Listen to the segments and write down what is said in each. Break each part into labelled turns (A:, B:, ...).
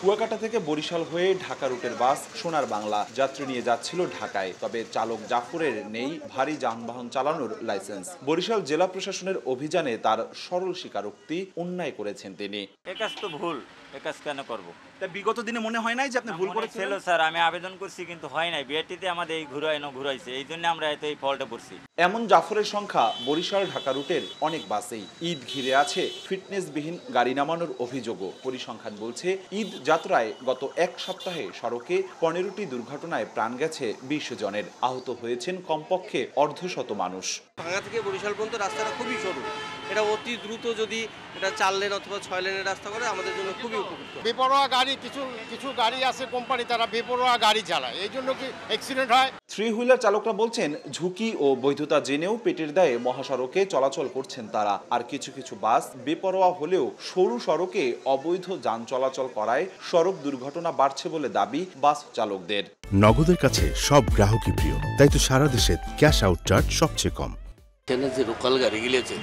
A: কুয়াকাটা থেকে বরিশাল হয়ে ঢাকা রুটের বাস সোনার বাংলা যাত্রী নিয়ে যাচ্ছিল ঢাকায়। তবে চালক জাফরের নেই ভারী যানবাহন চালানোর লাইসেন্স। বরিশাল জেলা প্রশাসনের অভিযানে তার সরল স্বীকারোক্তি অন্যায় করেছেন তিনি।
B: এ কাজ তো ভুল, এ কাজ কেন করব?
A: তা বিগত দিনে মনে হয় নাই যে আপনি ভুল করেছিলেন?
B: স্যার, আমি আবেদন করছি কিন্তু হয় নাই। বিআরটিতে আমাদের এই ঘুরাইছে, এই জন্য আমরা এত এই ফল্টে পড়ছি।
A: এমন জাফরের সংখ্যা বরিশাল ঢাকা রুটের অনেক বাসেই। ঈদ ঘিরে আছে ফিটনেসবিহীন গাড়ি নামানোর অভিযোগও। পরিসংখ্যান বলছে ঈদ যাত্রায় গত এক সপ্তাহে সড়কে 15টি দুর্ঘটনায় প্রাণ গেছে 20 জনের। আহত হয়েছেন কমপক্ষে অর্ধশত মানুষ।
C: ভাঙা থেকে বরিশাল পর্যন্ত রাস্তাটা খুবই সরু। এটা অতি দ্রুত যদি এটা 4 লেন অথবা 6 লেনের রাস্তা করে আমাদের জন্য খুবই উপকৃত।
D: বেপরোয়া গাড়ি কিছু গাড়ি আছে কোম্পানি, তারা বেপরোয়া গাড়ি চালায়, এই জন্য কি অ্যাক্সিডেন্ট হয়।
A: থ্রি হুইলার চালকরা বলছেন ঝুঁকি ও বৈধতা জেনেও পেটের দায়ে মহাসড়কে চলাচল করছেন তারা। আর কিছু কিছু বাস বেপরোয়া হলেও সরু সড়কে অবৈধ যান চলাচল করায় সড়ক দুর্ঘটনা বাড়ছে বলে দাবি বাস চালকদের।
E: নগদের কাছে সব গ্রাহকই প্রিয়, তাই তো সারা দেশে ক্যাশ আউট চার্জ সবচেয়ে কম।
F: এখানে যে লোকাল গাড়িগুলি আছে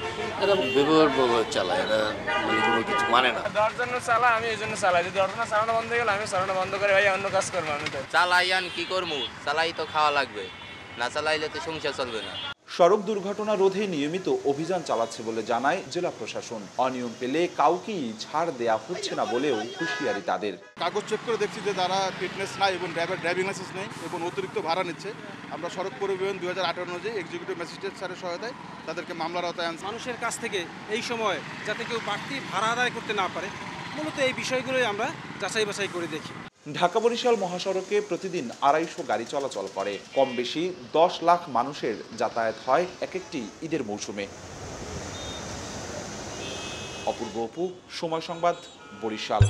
F: এরা ব্যবহার চালায়, এরা মানে কোনো কিছু মানে না।
G: দেওয়ার জন্য চালা, আমি এই জন্য চালাই। যদি অটো চালানো বন্ধ হয়ে গেল আমি চালানো বন্ধ করে ভাই অন্য কাজ করবো। আমি তো
F: চালাই আন কি করবো, চালাই তো খাওয়া লাগবে, না চালাইলে তো সংসার চলবে না।
A: সড়ক দুর্ঘটনা রোধে নিয়মিত অভিযান চালাচ্ছে বলে জানায় জেলা প্রশাসন। অনিয়ম পেলে কাউকেই ছাড় দেয়া হচ্ছে না বলেও হুঁশিয়ারি তাদের।
H: কাগজ চেক করে দেখছি যে যারা ফিটনেস নাই এবং ড্রাইভিং লাইসেন্স নেই এবং অতিরিক্ত ভাড়া নিচ্ছে, আমরা সড়ক পরিবহন 2018 অনুযায়ী এক্সিকিউটিভ ম্যাজিস্ট্রেট স্যারের সহায়তায় তাদেরকে মামলার আওতায় আনছে।
C: মানুষের কাছ থেকে এই সময় যাতে কেউ বাড়তি ভাড়া আদায় করতে না পারে, মূলত এই বিষয়গুলোই আমরা যাচাই বাছাই করে দেখি।
A: ঢাকা বরিশাল মহাসড়কে প্রতিদিন 250 গাড়ি চলাচল করে। কম বেশি 10 লাখ মানুষের যাতায়াত হয় এক একটি ঈদের মৌসুমে। অপূর্ব অপু, সময় সংবাদ, বরিশাল।